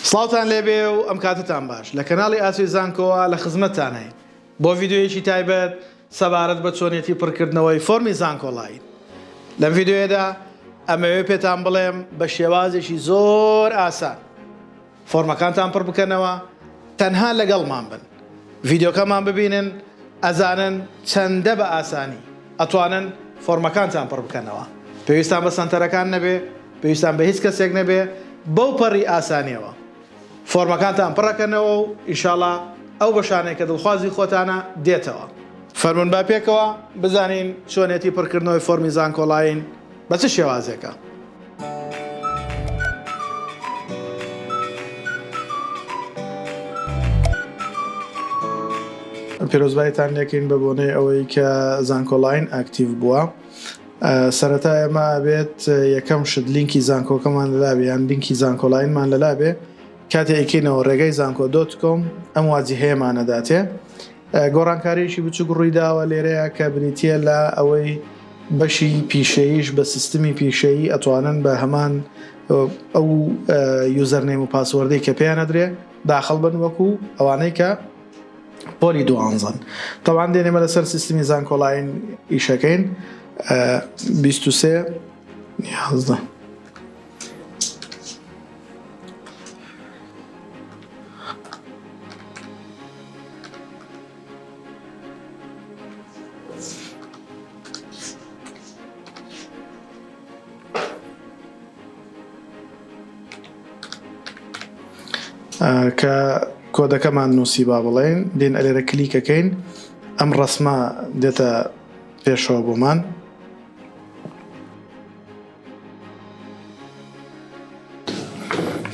سڵاوتان لێبێ و ئەم کاتتان باش لە کەناڵی ئاسوی زانکۆوە لە خزمەتتان هەین بۆ ڤیدیۆیەکی تایبەت سەبارەت بە چۆنیەتی پڕکردنەوەی فۆرمی زانکۆڵین. لەم ڤیدیۆیەدا ئەمەوێ پێتان بڵێم بە شێوازێکی زۆر ئاسان فۆرمەکانتان پڕ بکەنەوە تەنها لەگەڵمان بن، ڤیدیۆکەمان ببینن ئەزانن چەندە بە ئاسانی ئەتوانن فۆرمەکانتان پڕ بکەنەوە. پێویستان بە سەنتەرەکان نەبێ، پێویستان بە هیچ کەسێک نەبێ، بەو پەڕی ئاسانیەوە فۆرمەکانتان پڕەکەنەوە و ئینشاڵڵا ئەو بەشانەی کە دڵخوازی خۆتانە دێتەوە. فەرمون با پێکەوە بزانین چۆنێتی پڕکردنەوەی فۆرمی زانکۆڵین بە چ شێوازێکە. پیرۆزبایتان لێکین بە بۆنەی ئەوەی کە زانکۆڵین ئاکتیڤ بووە. سەرەتا ئێمە ئەبێت یەکەم شت لینکی زانکۆکەمان لەلابێ یان لینکی زانکۆڵینمان لەلابێ. کاتێ ئەیکەینەوە ڕێگەی زانکۆ.com ئەم واجهەیەمانەداتێ. گۆڕانکاریشی بچووک ڕوویداوە لێرەیە کە بریتە لە ئەوەی بەشی پیشەییش بە سیستمی پیشەیی ئەتوانن بە هەمان ئەو یوزەرنێم و پاسوەردەی کە پێیان ئەدرێ داخڵ بن وەکو ئەوانەی کە پۆلی دوانزن. تەوان دێنێمە لەسەر سیستمی زانکۆڵین ئیشەکەین 23 11 کە کۆدەکەمان نووسی با بڵێن دێن ئەلێرە کلیکەکەین ئەم ڕسمە دێتە پێشەوە بۆمان.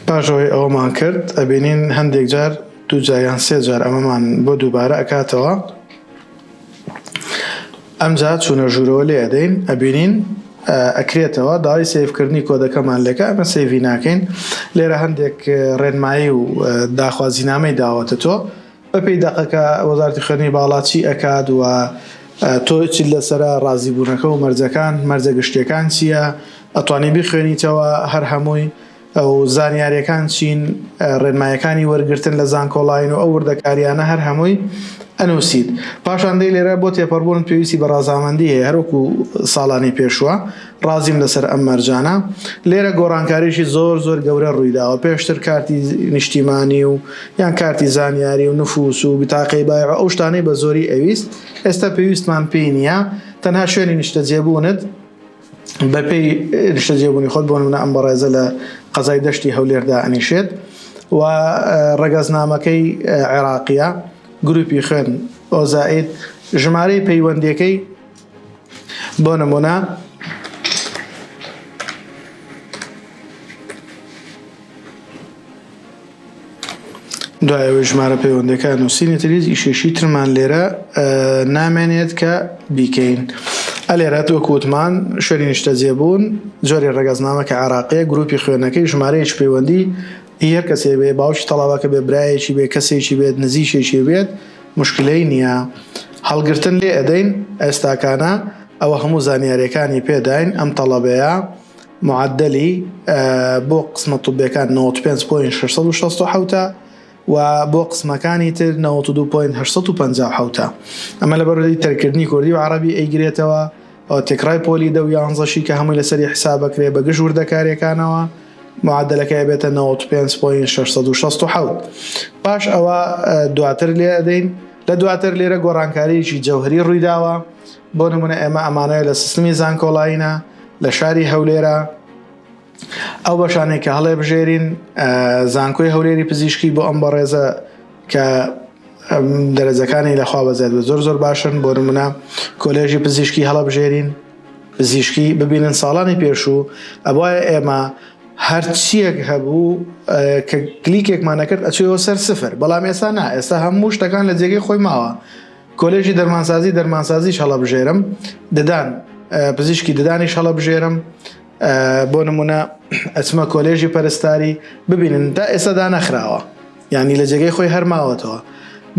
پاشەوەی ئەوەمان کرد ئەبینین هەندێک جار دوو جایان سێ جار ئەمەمان بۆ دووبارە ئەکاتەوە. ئەمجا چوونە ژوورەوە لێ ئەدەین ئەبینین ئەکرێتەوە داوای سیڤکردنی کۆدەکەمان لێکە ئەمە سیڤی ناکەین. لێرە هەندێک ڕێنمایی و داخوازینامەی داوەتە تۆ بەپێی دەقەکە وەزارەتی خوێندنی باڵا چی ئەکات و تۆ چی لەسرە ڕازیبوونەکە و مەرجەکان مەرجە گشتیەکان چییە ئەتوانی بخوێنیتەوە هەر هەمووی ئەو زانیاریەکان چین ڕێنمایەکانی وەرگرتن لە زانکۆڵین و ئەو وردەکاریانە هەر هەمووی ئەنووسیت. پاشان دەی لێرە بۆ تێپەڕبوون پێویستی بە ڕازامەندی هەیە هەروەکو ساڵانی پێشووە ڕازیم لەسەر ئەم مەرجانە. لێرە گۆڕانکاریشی زۆر زۆر گەورە ڕوویداوە پێشتر کارتی نیشتیمانی و یان کارتی زانیاری و نفوس و بتاقەی بایع ئەو شتانەی بە زۆری ئەویست ئێستا پێویستمان پێی نییە، تەنها شوێنی نیشتەجێبوونت بەپێی نیشتەجێبوونی خۆت بۆ نمونە ئەم بەڕێزە لە قەزای دەشتی هەولێردا ئەنیشێت و ڕێگەزنامەکەی عێراقیە گروپی خوێن ئۆزائید ژمارەی پەیوەندیەکەی بۆ نمونە دوایەوەی ژمارە پەیوەندەکە نووسینی تریز ئیشێشی ترمان لێرە نامێنێت کە بیکەین. ئەلێرەت وەکوتمان شوێنی نیشتەجێبوون جۆری ڕێگەزنامەکە عێراقیە گروپی خوێنەکەی ژمارەیەک پەیوەندی هەر کەسێ بێ باوکی تەڵاوەکە بێ برایەکی بێ کەسێکی بێت نزیشێکی بێت مشکلەی نییە. هەڵگرتن لێ ئەدەین ئێستاکانە ئەوە هەموو زانیاریەکانی پێداین ئەم تەڵەبەیە معدلی بۆ قسمە طبیەکان 95.667 و بۆ قسمەکانی تر 92.857. ئەمە لە بەرەوەی تەرکردنی کوردی و عەرەبی ئەیگرێتەوە ئەو تێکرای پۆلی 11 کە هەمووی لەسەری حسابەکرێ بە گشت وردەکاریەکانەوە معدلەکەی بێتە 95.667. پاش ئەوە دواتر لێ ئەدەین لە دواتر لێرە گۆڕانکاریی جەوهری ڕوویداوە بۆ نمونە ئێمە ئەمانەیە لە سیستمی زانکۆڵینە لە شاری هەولێرە ئەو بەشانێک کە هەڵێ بژێرین زانکۆی هەولێری پزیشکی بۆ ئەم بەڕێزە کە دەرەجەکانی لەخوا بەزێت بە زۆر زۆر باشن. بۆ نمونە کۆلێژی پزیشکی هەڵە بژێرین پزیشکی ببینن ساڵانی پێشوو ئەوایە ئێمە هەرچیەک هەبوو کە کلیکێکمان نەکرد ئەچێەوە سەر سفر، بەڵام ئێستا نا، ئێستا هەموو شتەکان لە جێگەی خۆی ماوە. کۆلێژی دەرمانسازیش هەڵە بژێرم ددان پزیشکی ددانیش هەڵە بژێرم بۆ نمونە ئەچمە کۆلێژی پەرستاری ببینن تا ئێستادا نەخراوە یعنی لە جێگەی خۆی هەرماوەتەوە.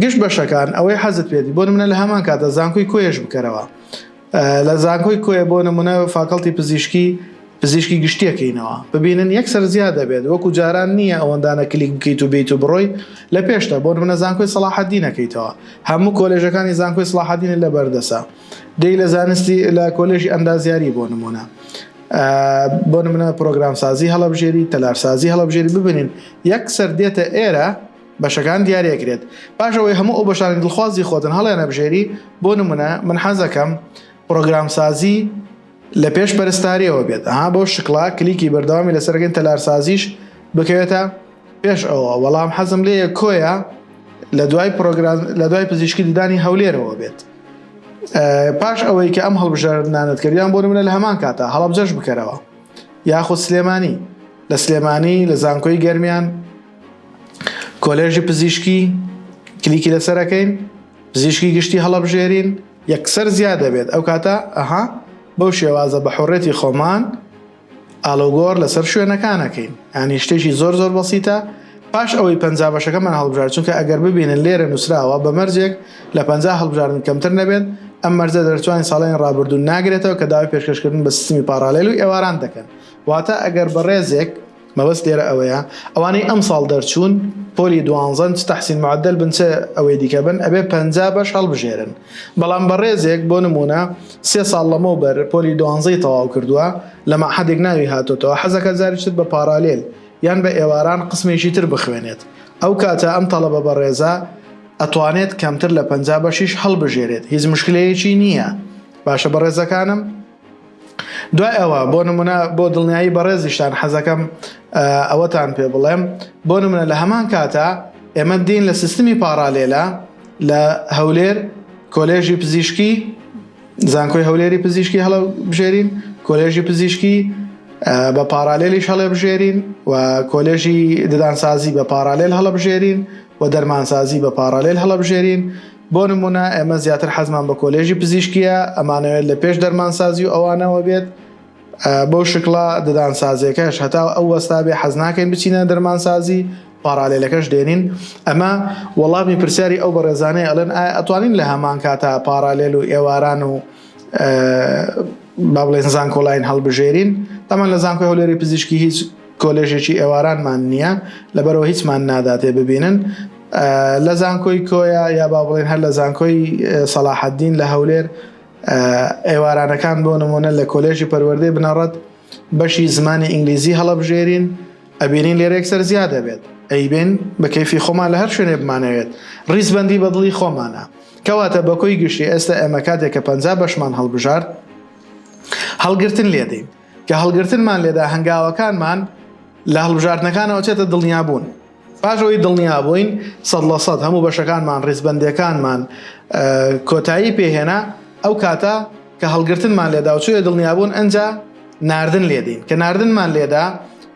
گشت بەشەکان ئەوەی حەزت پێدی بۆ نمونە لە هەمان کاتە زانکۆی کۆیش بکەرەوە لە زانکۆی کۆیە بۆ نمونە فاکەڵتی پزیشکی پزیشکی گشتیەکەینەوە ببینن یەکسەر زیاد دەبێت وەکو جاران نییە ئەوەندانە کلیک بکەیت و بیت و بڕۆی لە پێشتە بۆ منە زانکۆی سەلاحەدینەکەیتەوە هەموو کۆلێژەکانی زانکۆی سەلاحەدینە لە بەردەسە دەی لە زانستی لە کۆلێژی ئەندازیاری بۆ نمونە بۆ نمونە پرۆگرامسازی هەڵەبژێری تەلارسازی هەڵەبژێری ببینین یەکسەر دێتە ئێرە بەشەکان دیارەکرێت پاشەوەی هەموو ئەو بەشانی دڵخوازی خۆتن هەڵێنە بژێری بۆ نمونە من حەزەکەم پرۆگرامسازی لە پێش پەرستاریەوە بێت بۆ شکڵا کلیکی بەردەوامی لەسەرگەن تەلارسازیش بکەوێتە پێش ئەوە وەڵام حەزم لێیە کۆیە لە دوای پزیشکی ددانی هەولێرەوە بێت پاش ئەوەی کە ئەم هەڵبژاردنانت کردیان بۆ نمونە لە هەمان کاتە هەڵەبجەش بکەرەوە یاخود سلێمانی لە سلێمانی لە زانکۆی گەرمیان کۆلێژی پزیشکی کلیکی لەسەرەکەین پزیشکی گشتی هەڵەبژێرین یەکسەر زیاد دەبێت ئەو کاتە بەو شێوازە بە حوڕێتی خۆمان ئالۆگۆر لەسەر شوێنەکانەکەین ینی شتێکی زۆر زۆر بەسیتە پاش ئەوەی پەنجا بەشەکەمان هەڵبژار چونکە ئەگەر ببینن لێرە نووسراوە بە مەرجێک لە 50 هەڵبژاردن کەمتر نەبێت ئەم مەرجە دەرچوانی ساڵین ڕابردوون ناگرێتەوە کە داوای پێشکەشکردن بە سیستمی پارالێل و ئێواران دەکەن واتە ئەگەر بە ڕێزێک مەبەست لێرە ئەوەیە ئەوانەی ئەم ساڵ دەرچوون پۆلی دوانزەن تەحسین معدل بن چه ئەوەی دیکە بن ئەبێ 50 بەش هەڵبژێرن بەڵام بە ڕێزێک بۆ نمونە 3 ساڵ لەمەوبەر پۆلی دوانزەی تەواو کردووە لە مەعهەدێک ناوی هاتوتەوە حەزەکە زاریشت بە پارالێل یان بە ئێواران قسمێکی تر بخوێنێت ئەو کاتە ئەم تەڵەبە بە ڕێزە ئەتوانێت کەمتر لە 50 بەشیش هەڵبژێرێت هیچ مشکلەیەکی نییە باشە بە ڕێزەکانم دوای ئەوە بۆ نمونە بۆ دڵنیایی بەڕێزیشتان حەزەکەم ئەوەتان پێ بڵێم بۆ نمونە لە هەمان کاتە ئێمە دین لە سیستمی پارالێلە لە هەولێر کۆلێژی پزیشکی زانکۆی هەولێری پزیشکی هەڵەبژێرین کۆلێژی پزیشکی بە پارالێلیش هەڵەبژێرین و کۆلێژی ددانسازی بە پارالێل هەڵەبژێرین و دەرمانسازی بە پارالێل هەڵەبژێرین بۆ نمونە ئێمە زیاتر حەزمان بە کۆلێژی پزیشکیە ئەمانەوێت لە پێش دەرمانسازی و ئەوانەوە بێت بۆ شکڵا ددانسازیەکەش هەتا ئەو وەستا بێ حەز ناکەین بچینە دەرمانسازی پارالێلەکەش دێنین ئەمە وەڵامی پرسیاری ئەو بەڕێزانەیە ئەڵێن ئەتوانین لە هەمان کاتە پارالێل و ئێواران و با بڵێن زانکۆلاین هەڵبژێرین تامان لە زانکۆی هەولێری پزیشکی هیچ کۆلێژێکی ئێوارانمان نییە لەبەرەوە هیچمان ناداتێ ببینن لە زانکۆی کۆیە یا با بڵێن هەر لە زانکۆی سەلاحەدین لە هەولێر ئێوارانەکان بۆ نمونە لە کۆلێژی پەروەردەی بنەڕەت بەشی زمانی ئینگلیزی هەڵەبژێرین ئەبینین لێرە یەکسەر زیاد دەبێت ئەیبێن بە کەیفی خۆمان لە هەر شوێنێ بمانەوێت ڕیزبەندی بە دڵی خۆمانە کەواتە بەکۆی گشتی ئێستا ئێمە کاتێک کە 50 بەشمان هەڵبژارد هەڵگرتن لێدەین کە هەڵگرتنمان لێدا هەنگاوەکانمان لە هەڵبژاردنەکانەوە چێتە دڵنیابوون پاشەوەی دڵنیابووین 100% هەموو بەشەکانمان ڕیزبەندیەکانمان کۆتایی پێهێنا ئەو کاتە کە هەڵگرتنمان لێدا و چوویە دڵنیابوون ئەنجا ناردن لێدەین کە ناردنمان لێدا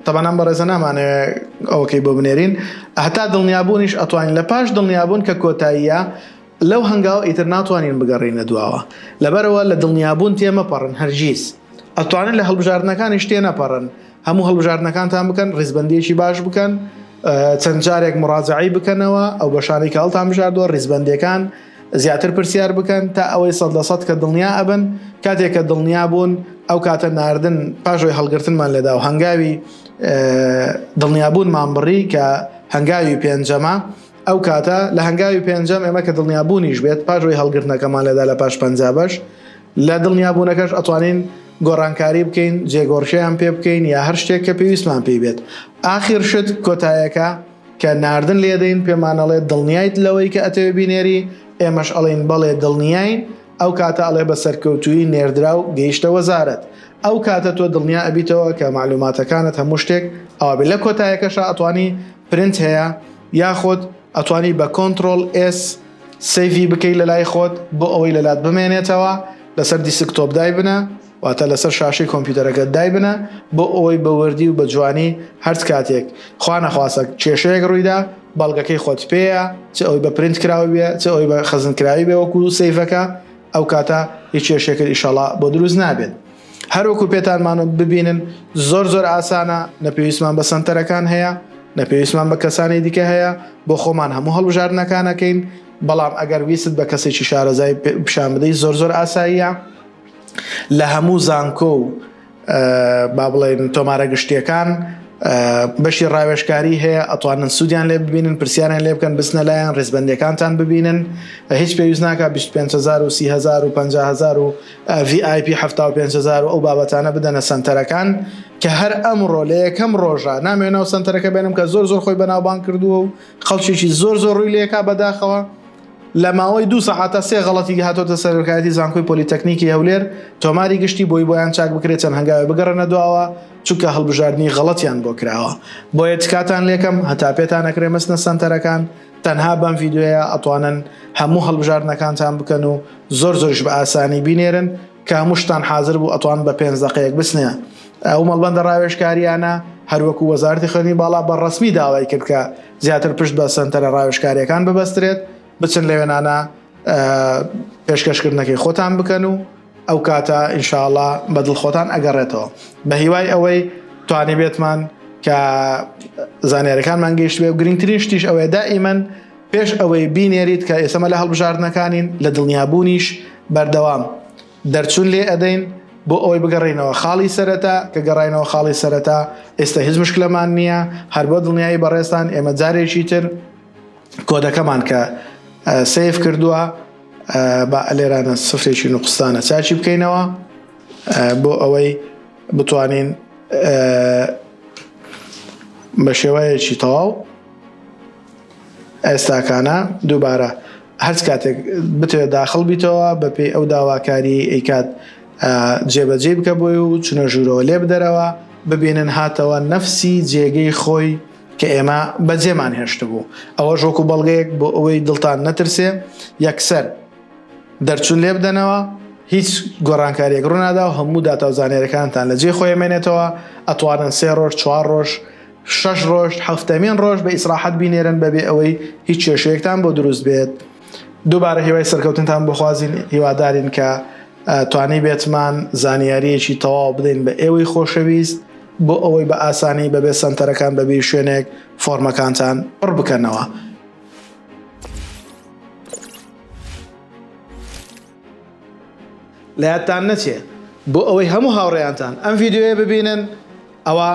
تەبەنان بەڕێزە نامانەوێت ئەوەکەی بۆ بنێرین هەتا دڵنیابوونیش ئەتوانین لە پاش دڵنیابوون کە کۆتاییە لەو هەنگاو ئیتر ناتوانین بگەڕینە دواوە لەبەرەوە لە دڵنیابوون تێمەپەڕن هەرگیز ئەتوانن لە هەڵبژاردنەکانیش تێنەپەڕن هەموو هەڵبژاردنەکانتان بکەن ڕیزبەندیەکی باش بکەن چەند جارێک مڕاجعی بکەنەوە ئەو بەشانەی کە هەڵتان بژاردووە ڕیزبەندیەکان زیاتر پرسیار بکەن تا ئەوەی 100% کە دڵنیا ئەبن کاتێک کە دڵنیا بوون ئەو کاتە ناردن پاشۆی هەڵگرتنمان لێدا و هەنگاوی دڵنیابوونمان بڕی کە هەنگاوی پێنجەمە ئەو کاتە لە هەنگاوی پێنجەم ئێمە کە دڵنیابوونیش بێت پاشۆی هەڵگرتنەکەمان لێدا لە پاش 50 بەش لە دڵنیابوونەکەش ئەتوانین گۆڕانکاری بکەین جێگۆڕشەیان پێ بکەین یا هەر شتێک کە پێویستمان پێی بێت ئاخر شت کۆتایەکە کە ناردن لێدەین پێمانەڵێت دڵنیایت لەوەی کە ئەتەوێ بینێری ئێمەش ئەڵێن بەڵێ دڵنیاین ئەو کاتە ئەڵێ بە سەرکەوتووی نێردرا و گەیشتە وەزارەت ئەو کاتە تۆ دڵنیا ئەبیتەوە کە معلوماتەکانت هەموو شتێک ئەوە لە کۆتایەکەشە ئەتوانی پرنت هەیە یاخود ئەتوانی بە کۆنتڕۆل S سەیڤی بکەی لە لای خۆت بۆ ئەوەی لەلات بمێنێتەوە لەسەر دیسکتۆپ دای بنە واتە لەسەر شاشەی کۆمپیوتەرەکەت دای بنە بۆ ئەوەی بە وردی و بە جوانی هەرچ کاتێک خوا نەخواسە کێشەیەک ڕوویدا بەڵگەکەی خۆت پێیە چ ئەوی بە پرنت کراوی بێ چ ئەوی بە خەزنکراوی بێ وەکو سەیڤەکە ئەو کاتە هیچ کێشێکت ئیشەڵا بۆ دروست نابێت هەروەکو پێتانمانە ببینن زۆر ئاسانە نەپێویستمان بە سنتەرەکان هەیە نەپێویستمان بە کەسانی دیکە هەیە بۆ خۆمان هەموو هەڵبژاردنەکانەکەین بەڵام ئەگەر ویست بە کەسێکی شارەزای پیشان بدەی زۆر ئاساییە لە هەموو زانکۆ و با بڵێن تۆمارە گشتیەکان بەشی ڕاوێژکاری هەیە ئەتوانن سوودیان لێ ببینن پرسیاریان لێ بکەن بچنە لایەن ڕێزبەندەکانتان ببینن هیچ پێویست ناکە 25,000 و 30,000 و 50,000 و VIP 75,000 و ئەو بابەتانە بدەنە سنتەرەکان کە هەر ئەمڕۆ لە یەکەم ڕۆژە نامێنەوە سنتەرەکە بێنم کە زۆر خۆی بەناوبان کردووە و خەڵکیێکی زۆر ڕووی لێکا بەداخەوە لە ماوەی 2 ساعاتە 3 غەڵەتی هاتۆتە سەرۆکایەتی زانکۆی پۆلیتەکنیکی هەولێر تۆماری گشتی بۆیان چاک بکرێت چەند هەنگاوی بگەڕێنە دواوە چونکە هەڵبژاردننی غەڵەتیان بۆ کراوە بۆیە تکاتان لێکم هەتا پێتان نەکرێ مەستنە سنتەرەکان تەنها بەم ڤیددیۆیە ئەتوانن هەموو هەڵبژاردنەکانتان بکەن و زۆرش بە ئاسانی بینێرن کە هەمووشتان حاضر بوو ئەتوان بە 5 دقەیەک بسنێ ئەو مەڵبەندە ڕاوێژکاریانە هەروەکو وەزارەتی خوێنی باڵا بەڕەسمی داوای کرد کە زیاتر پشت بە سنتەرە ڕاوێژکاریەکان ببەسترێت بچن لەوێنانە پێشکەشکردنەکەی خۆتان بکەن و ئەو کاتە ئینشاءڵڵا بەدڵ خۆتان ئەگەڕێتەوە بە هیوای ئەوەی توانێ بێتمان کە زانیاریەکانمان گەیشت بێ و گرنگترین شتیش ئەوەیە دائیمەن پێش ئەوەی بینێریت کە ئێسمە لە هەڵبژاردنەکانین لە دڵنیابوونیش بەردەوام دەرچوون لێ ئەدەین بۆ ئەوەی بگەڕێنەوە خاڵی سەرەتا کە گەڕینەوە خاڵی سەرەتا ئێستا هیچ مشکلەمان نییە هەر بۆ دڵنیایی بەڕێستان ئێمە جارێکی تر کۆدەکەمان کە سیف کردووە بە لێرانە سفرێکی نوقستانە چاچی بکەینەوە بۆ ئەوەی بتوانین بە شێوەیەکی تەواو ئێستاکانە دووبارە هەرچ کاتێک بتوێت داخڵ بیتەوە بەپێی ئەو داواکاری ئەیکات جێبەجێ بکە بۆی و چونە ژوورەوە لێ بدەرەوە ببینن هاتەوە نەفسی جێگەی خۆی کە ئێمە بەجێمان هێشت بوو ئەوە ژۆک و بەڵگەیەک بۆ ئەوەی دڵتان نەترسێ یەکسەر دەرچوون لێ بدەنەوە هیچ گۆڕانکاریەک ڕوونادا و هەموو داتا و زانێرەکانتان لە جێ خۆی مێنێتەوە ئەتوانن 3 ڕۆژ 4 ڕۆژ 6 ڕۆژ هەفتەمین ڕۆژ بە ئیسراحەت بینێرن بەبێ ئەوەی هیچ کێشەیەکتان بۆ دروست بێت دووبارە هیوای سەرکەوتنتان بخوازین هیوادارین کە توانی بێتمان زانیاریەکی تەواو بدەین بە ئێوەی خۆشەویست بۆ ئەوەی بە ئاسانی بەبێ سنتەرەکان بەبێ شوێنێک فۆرمەکانتان پڕ بکەنەوە لە یادتان نەچێ بۆ ئەوەی هەموو هاوڕێیانتان ئەم ڤیددیۆیە ببینن ئەوە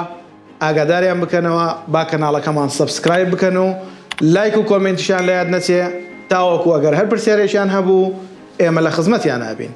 ئاگاداریان بکەنەوە با کەناڵەکەمان سەبسکرایب بکەن و لایک و کۆمنتیشان لە یاد نەچێ تاوەکو ئەگەر هەر پرسیارێکیان هەبوو ئێمە لە خزمەتیان هەبین